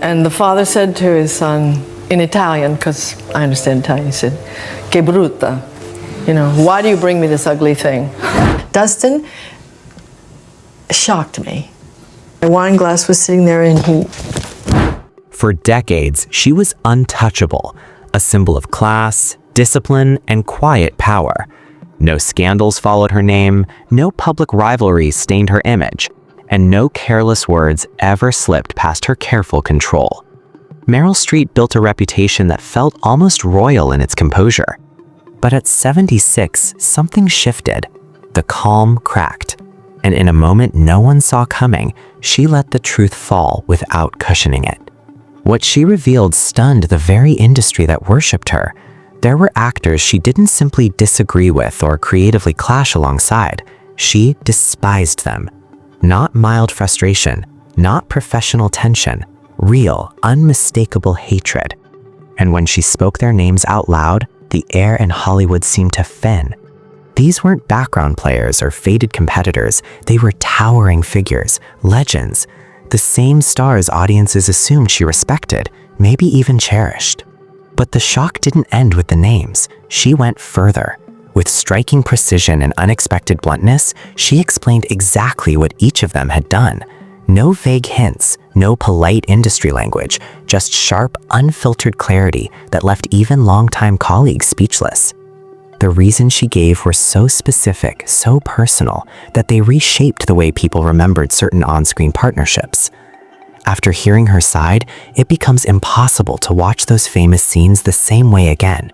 And the father said to his son in Italian, because I understand Italian, he said, "Che brutta." You know, why do you bring me this ugly thing? Dustin shocked me. My wine glass was sitting there and he... For decades, she was untouchable, a symbol of class, discipline, and quiet power. No scandals followed her name, no public rivalries stained her image, and no careless words ever slipped past her careful control. Meryl Streep built a reputation that felt almost royal in its composure. But at 76, something shifted. The calm cracked, and in a moment no one saw coming, she let the truth fall without cushioning it. What she revealed stunned the very industry that worshipped her. There were actors she didn't simply disagree with or creatively clash alongside. She despised them. Not mild frustration, not professional tension, real, unmistakable hatred. And when she spoke their names out loud, the air in Hollywood seemed to thin. These weren't background players or faded competitors. They were towering figures, legends, the same stars audiences assumed she respected, maybe even cherished. But the shock didn't end with the names. She went further. With striking precision and unexpected bluntness, she explained exactly what each of them had done. No vague hints, no polite industry language, just sharp, unfiltered clarity that left even longtime colleagues speechless. The reasons she gave were so specific, so personal, that they reshaped the way people remembered certain on-screen partnerships. After hearing her side, it becomes impossible to watch those famous scenes the same way again.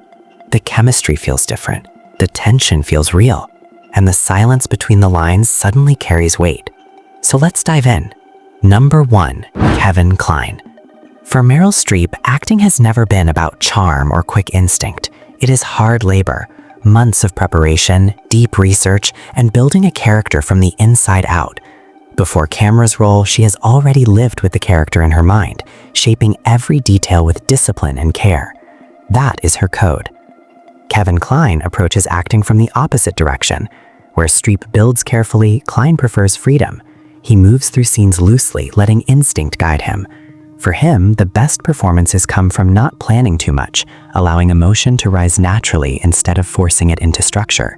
The chemistry feels different, the tension feels real, and the silence between the lines suddenly carries weight. So let's dive in. Number 1, Kevin Kline. For Meryl Streep, acting has never been about charm or quick instinct. It is hard labor, months of preparation, deep research, and building a character from the inside out. Before cameras roll, she has already lived with the character in her mind, shaping every detail with discipline and care. That is her code. Kevin Kline approaches acting from the opposite direction. Where Streep builds carefully, Kline prefers freedom. He moves through scenes loosely, letting instinct guide him. For him, the best performances come from not planning too much, allowing emotion to rise naturally instead of forcing it into structure.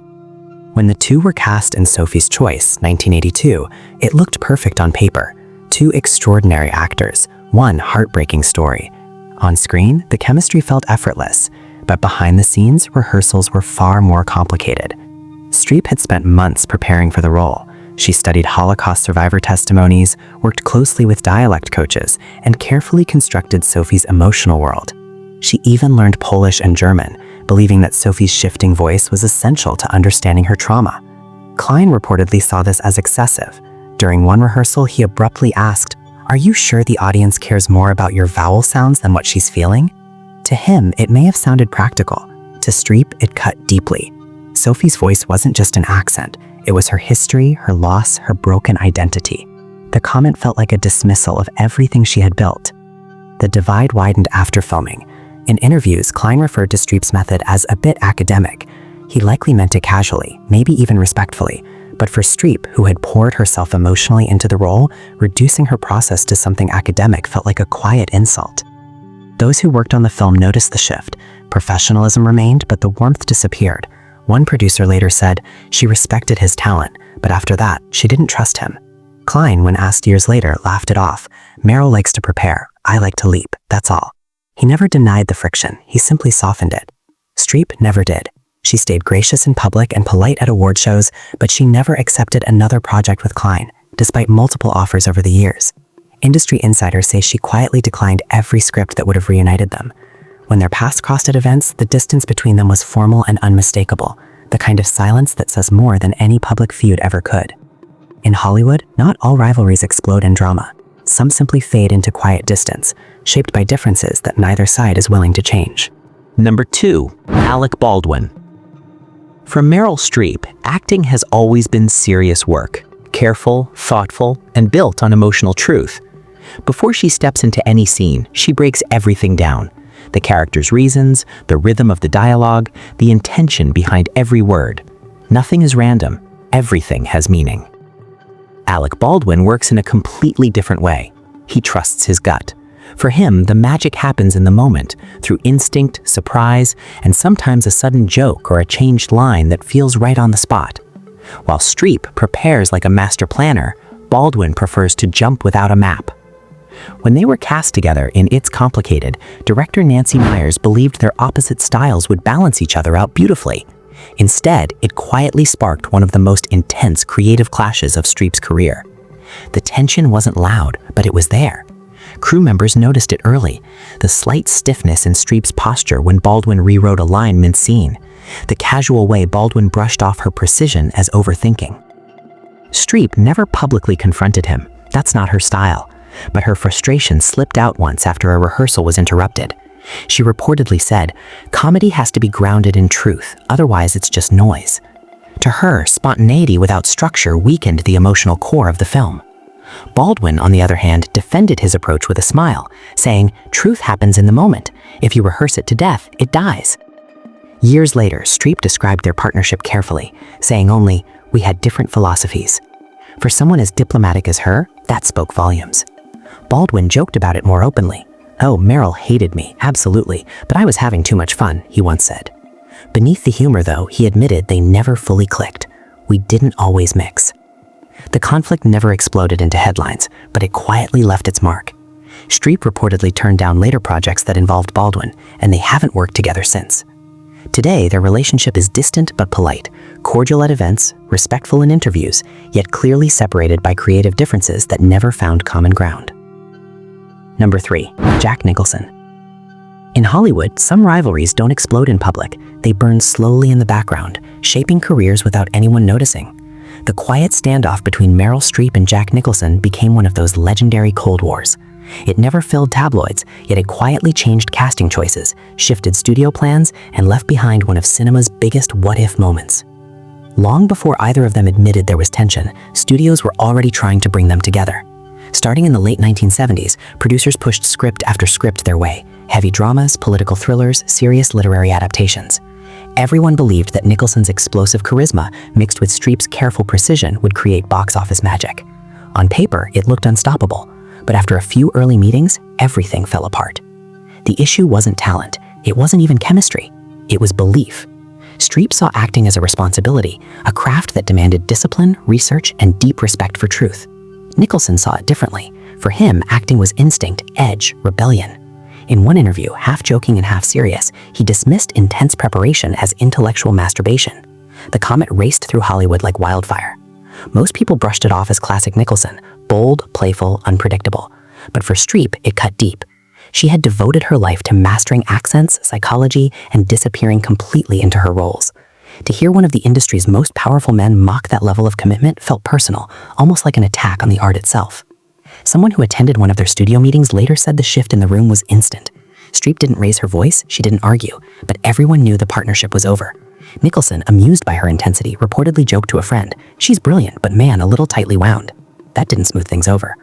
When the two were cast in Sophie's Choice, 1982, it looked perfect on paper. Two extraordinary actors, one heartbreaking story. On screen, the chemistry felt effortless, but behind the scenes, rehearsals were far more complicated. Streep had spent months preparing for the role. She studied Holocaust survivor testimonies, worked closely with dialect coaches, and carefully constructed Sophie's emotional world. She even learned Polish and German, believing that Sophie's shifting voice was essential to understanding her trauma. Kline reportedly saw this as excessive. During one rehearsal, he abruptly asked, "Are you sure the audience cares more about your vowel sounds than what she's feeling?" To him, it may have sounded practical. To Streep, it cut deeply. Sophie's voice wasn't just an accent. It was her history, her loss, her broken identity. The comment felt like a dismissal of everything she had built. The divide widened after filming. In interviews, Kline referred to Streep's method as a bit academic. He likely meant it casually, maybe even respectfully. But for Streep, who had poured herself emotionally into the role, reducing her process to something academic felt like a quiet insult. Those who worked on the film noticed the shift. Professionalism remained, but the warmth disappeared. One producer later said she respected his talent, but after that, she didn't trust him. Kline, when asked years later, laughed it off. "Meryl likes to prepare. I like to leap. That's all." He never denied the friction. He simply softened it. Streep never did. She stayed gracious in public and polite at award shows, but she never accepted another project with Kline, despite multiple offers over the years. Industry insiders say she quietly declined every script that would have reunited them. When their paths crossed at events, the distance between them was formal and unmistakable, the kind of silence that says more than any public feud ever could. In Hollywood, not all rivalries explode in drama. Some simply fade into quiet distance, shaped by differences that neither side is willing to change. Number 2, Alec Baldwin. For Meryl Streep, acting has always been serious work, careful, thoughtful, and built on emotional truth. Before she steps into any scene, she breaks everything down. The character's reasons, the rhythm of the dialogue, the intention behind every word. Nothing is random. Everything has meaning. Alec Baldwin works in a completely different way. He trusts his gut. For him, the magic happens in the moment, through instinct, surprise, and sometimes a sudden joke or a changed line that feels right on the spot. While Streep prepares like a master planner, Baldwin prefers to jump without a map. When they were cast together in It's Complicated, director Nancy Meyers believed their opposite styles would balance each other out beautifully. Instead, it quietly sparked one of the most intense creative clashes of Streep's career. The tension wasn't loud, but it was there. Crew members noticed it early, the slight stiffness in Streep's posture when Baldwin rewrote a line mid-scene, the casual way Baldwin brushed off her precision as overthinking. Streep never publicly confronted him. That's not her style. But her frustration slipped out once after a rehearsal was interrupted. She reportedly said, "Comedy has to be grounded in truth, otherwise it's just noise." To her, spontaneity without structure weakened the emotional core of the film. Baldwin, on the other hand, defended his approach with a smile, saying, "Truth happens in the moment. If you rehearse it to death, it dies." Years later, Streep described their partnership carefully, saying only, "We had different philosophies." For someone as diplomatic as her, that spoke volumes. Baldwin joked about it more openly. "Oh, Meryl hated me, absolutely, but I was having too much fun," he once said. Beneath the humor, though, he admitted they never fully clicked. "We didn't always mix." The conflict never exploded into headlines, but it quietly left its mark. Streep reportedly turned down later projects that involved Baldwin, and they haven't worked together since. Today, their relationship is distant but polite, cordial at events, respectful in interviews, yet clearly separated by creative differences that never found common ground. Number 3. Jack Nicholson. In Hollywood, some rivalries don't explode in public. They burn slowly in the background, shaping careers without anyone noticing. The quiet standoff between Meryl Streep and Jack Nicholson became one of those legendary Cold Wars. It never filled tabloids, yet it quietly changed casting choices, shifted studio plans, and left behind one of cinema's biggest what-if moments. Long before either of them admitted there was tension, studios were already trying to bring them together. Starting in the late 1970s, producers pushed script after script their way, heavy dramas, political thrillers, serious literary adaptations. Everyone believed that Nicholson's explosive charisma, mixed with Streep's careful precision, would create box office magic. On paper, it looked unstoppable, but after a few early meetings, everything fell apart. The issue wasn't talent, it wasn't even chemistry, it was belief. Streep saw acting as a responsibility, a craft that demanded discipline, research, and deep respect for truth. Nicholson saw it differently. For him, acting was instinct, edge, rebellion. In one interview, half joking and half serious, he dismissed intense preparation as intellectual masturbation. The comet raced through Hollywood like wildfire. Most people brushed it off as classic Nicholson, bold, playful, unpredictable. But for Streep, it cut deep. She had devoted her life to mastering accents, psychology, and disappearing completely into her roles. To hear one of the industry's most powerful men mock that level of commitment felt personal, almost like an attack on the art itself. Someone who attended one of their studio meetings later said the shift in the room was instant. Streep didn't raise her voice, she didn't argue, but everyone knew the partnership was over. Nicholson, amused by her intensity, reportedly joked to a friend, "She's brilliant, but man, a little tightly wound." That didn't smooth things over.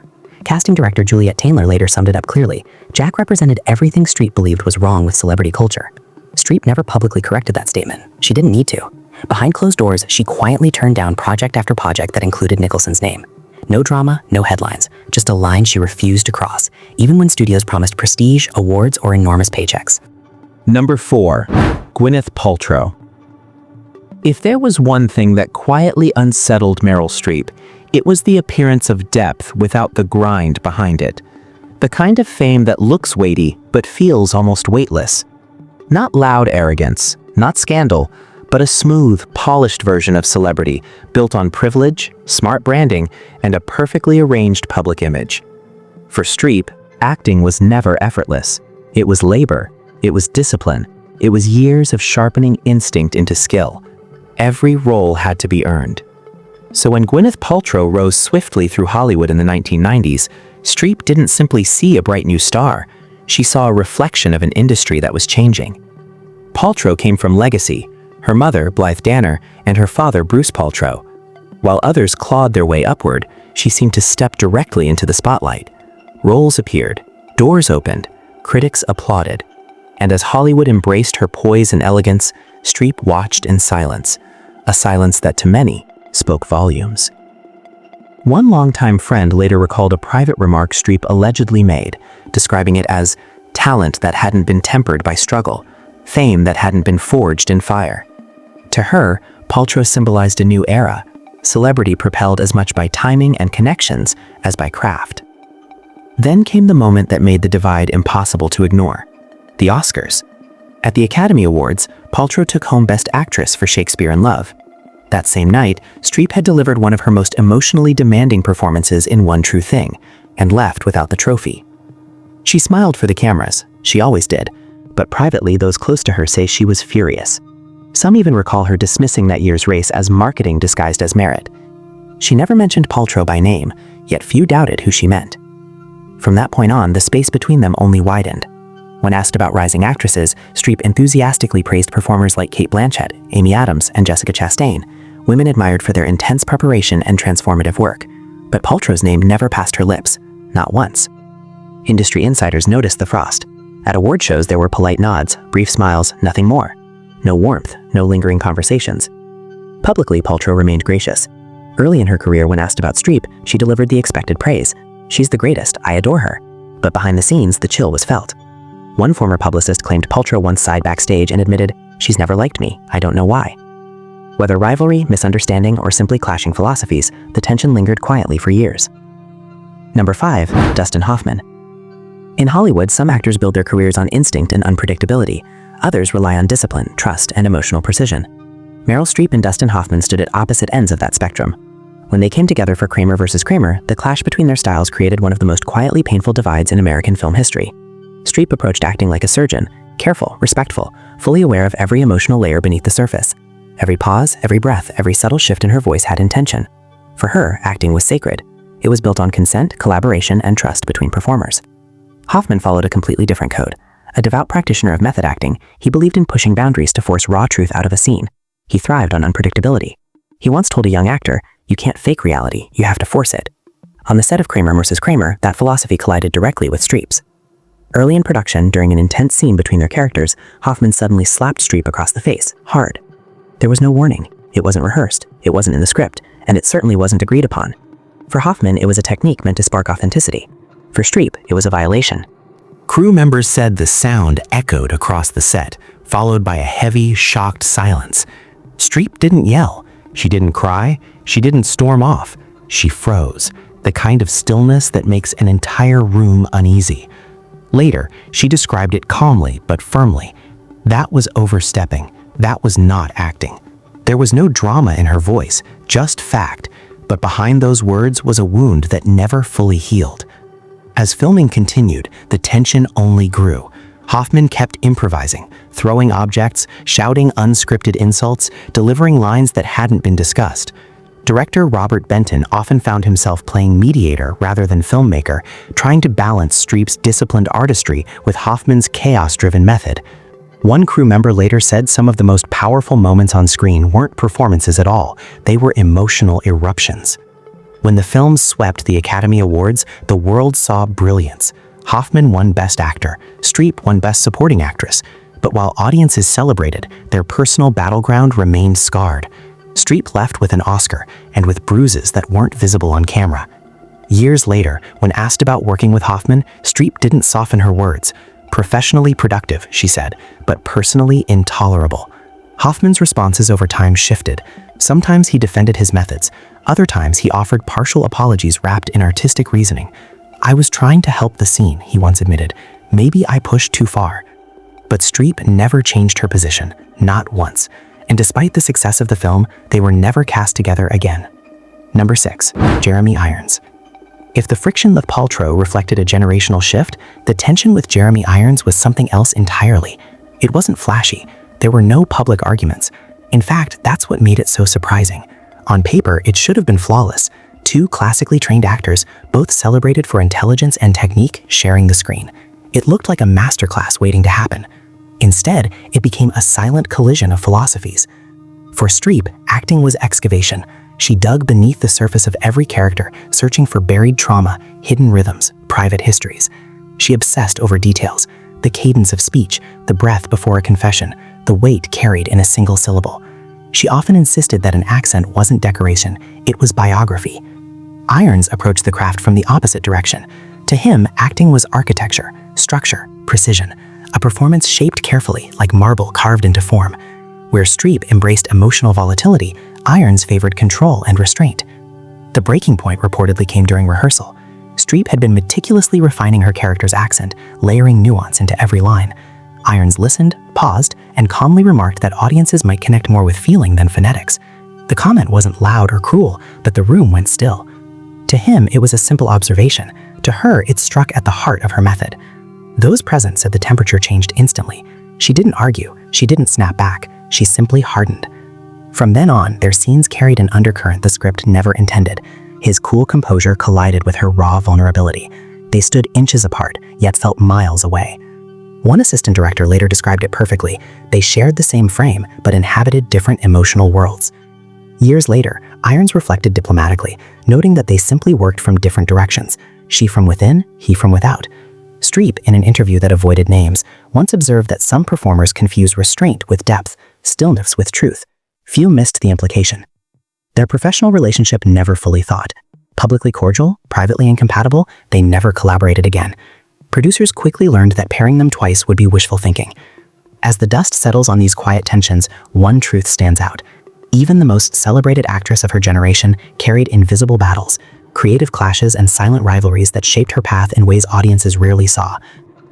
Casting director Juliet Taylor later summed it up clearly. Jack represented everything Streep believed was wrong with celebrity culture. Streep never publicly corrected that statement. She didn't need to. Behind closed doors, she quietly turned down project after project that included Nicholson's name. No drama, no headlines, just a line she refused to cross, even when studios promised prestige, awards, or enormous paychecks. Number 4. Gwyneth Paltrow. If there was one thing that quietly unsettled Meryl Streep, it was the appearance of depth without the grind behind it. The kind of fame that looks weighty but feels almost weightless. Not loud arrogance, not scandal, but a smooth, polished version of celebrity built on privilege, smart branding, and a perfectly arranged public image. For Streep, acting was never effortless. It was labor, it was discipline, it was years of sharpening instinct into skill. Every role had to be earned. So when Gwyneth Paltrow rose swiftly through Hollywood in the 1990s, Streep didn't simply see a bright new star, she saw a reflection of an industry that was changing. Paltrow came from legacy, her mother, Blythe Danner, and her father, Bruce Paltrow. While others clawed their way upward, she seemed to step directly into the spotlight. Roles appeared, doors opened, critics applauded. And as Hollywood embraced her poise and elegance, Streep watched in silence, a silence that to many spoke volumes. One longtime friend later recalled a private remark Streep allegedly made, describing it as talent that hadn't been tempered by struggle, fame that hadn't been forged in fire. To her, Paltrow symbolized a new era, celebrity propelled as much by timing and connections as by craft. Then came the moment that made the divide impossible to ignore: the Oscars. At the Academy Awards, Paltrow took home Best Actress for Shakespeare in Love. That same night, Streep had delivered one of her most emotionally demanding performances in One True Thing, and left without the trophy. She smiled for the cameras, she always did, but privately those close to her say she was furious. Some even recall her dismissing that year's race as marketing disguised as merit. She never mentioned Paltrow by name, yet few doubted who she meant. From that point on, the space between them only widened. When asked about rising actresses, Streep enthusiastically praised performers like Cate Blanchett, Amy Adams, and Jessica Chastain, women admired for their intense preparation and transformative work. But Paltrow's name never passed her lips, not once. Industry insiders noticed the frost. At award shows, there were polite nods, brief smiles, nothing more. No warmth, no lingering conversations. Publicly, Paltrow remained gracious. Early in her career, when asked about Streep, she delivered the expected praise. "She's the greatest, I adore her." But behind the scenes, the chill was felt. One former publicist claimed Paltrow once sighed backstage and admitted, "She's never liked me, I don't know why." Whether rivalry, misunderstanding, or simply clashing philosophies, the tension lingered quietly for years. Number 5. Dustin Hoffman. In Hollywood, some actors build their careers on instinct and unpredictability. Others rely on discipline, trust, and emotional precision. Meryl Streep and Dustin Hoffman stood at opposite ends of that spectrum. When they came together for Kramer vs. Kramer, the clash between their styles created one of the most quietly painful divides in American film history. Streep approached acting like a surgeon, careful, respectful, fully aware of every emotional layer beneath the surface. Every pause, every breath, every subtle shift in her voice had intention. For her, acting was sacred. It was built on consent, collaboration, and trust between performers. Hoffman followed a completely different code. A devout practitioner of method acting, he believed in pushing boundaries to force raw truth out of a scene. He thrived on unpredictability. He once told a young actor, "You can't fake reality, you have to force it." On the set of Kramer vs. Kramer, that philosophy collided directly with Streep's. Early in production, during an intense scene between their characters, Hoffman suddenly slapped Streep across the face, hard. There was no warning. It wasn't rehearsed. It wasn't in the script. And it certainly wasn't agreed upon. For Hoffman, it was a technique meant to spark authenticity. For Streep, it was a violation. Crew members said the sound echoed across the set, followed by a heavy, shocked silence. Streep didn't yell. She didn't cry. She didn't storm off. She froze, the kind of stillness that makes an entire room uneasy. Later, she described it calmly but firmly. That was overstepping. That was not acting. There was no drama in her voice, just fact, but behind those words was a wound that never fully healed. As filming continued, the tension only grew. Hoffman kept improvising, throwing objects, shouting unscripted insults, delivering lines that hadn't been discussed. Director Robert Benton often found himself playing mediator rather than filmmaker, trying to balance Streep's disciplined artistry with Hoffman's chaos-driven method. One crew member later said some of the most powerful moments on screen weren't performances at all, they were emotional eruptions. When the film swept the Academy Awards, the world saw brilliance. Hoffman won Best Actor, Streep won Best Supporting Actress, but while audiences celebrated, their personal battleground remained scarred. Streep left with an Oscar and with bruises that weren't visible on camera. Years later, when asked about working with Hoffman, Streep didn't soften her words. "Professionally productive," she said, "but personally intolerable." Hoffman's responses over time shifted. Sometimes he defended his methods. Other times he offered partial apologies wrapped in artistic reasoning. "I was trying to help the scene," he once admitted. "Maybe I pushed too far." But Streep never changed her position, not once. And despite the success of the film, they were never cast together again. Number 6. Jeremy Irons. If the friction with Paltrow reflected a generational shift, the tension with Jeremy Irons was something else entirely. It wasn't flashy. There were no public arguments. In fact, that's what made it so surprising. On paper, it should have been flawless. Two classically trained actors, both celebrated for intelligence and technique, sharing the screen. It looked like a masterclass waiting to happen. Instead, it became a silent collision of philosophies. For Streep, acting was excavation. She dug beneath the surface of every character, searching for buried trauma, hidden rhythms, private histories. She obsessed over details, the cadence of speech, the breath before a confession, the weight carried in a single syllable. She often insisted that an accent wasn't decoration, it was biography. Irons approached the craft from the opposite direction. To him, acting was architecture, structure, precision, a performance shaped carefully like marble carved into form. Where Streep embraced emotional volatility, Irons favored control and restraint. The breaking point reportedly came during rehearsal. Streep had been meticulously refining her character's accent, layering nuance into every line. Irons listened, paused, and calmly remarked that audiences might connect more with feeling than phonetics. The comment wasn't loud or cruel, but the room went still. To him, it was a simple observation. To her, it struck at the heart of her method. Those present said the temperature changed instantly. She didn't argue, she didn't snap back, she simply hardened. From then on, their scenes carried an undercurrent the script never intended. His cool composure collided with her raw vulnerability. They stood inches apart, yet felt miles away. One assistant director later described it perfectly. They shared the same frame, but inhabited different emotional worlds. Years later, Irons reflected diplomatically, noting that they simply worked from different directions. She from within, he from without. Streep, in an interview that avoided names, once observed that some performers confuse restraint with depth, stillness with truth. Few missed the implication. Their professional relationship never fully thawed. Publicly cordial, privately incompatible, they never collaborated again. Producers quickly learned that pairing them twice would be wishful thinking. As the dust settles on these quiet tensions, one truth stands out. Even the most celebrated actress of her generation carried invisible battles, creative clashes and silent rivalries that shaped her path in ways audiences rarely saw.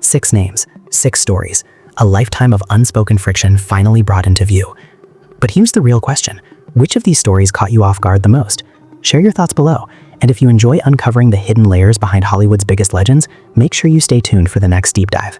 6 names, 6 stories, a lifetime of unspoken friction finally brought into view. But here's the real question. Which of these stories caught you off guard the most? Share your thoughts below. And if you enjoy uncovering the hidden layers behind Hollywood's biggest legends, make sure you stay tuned for the next deep dive.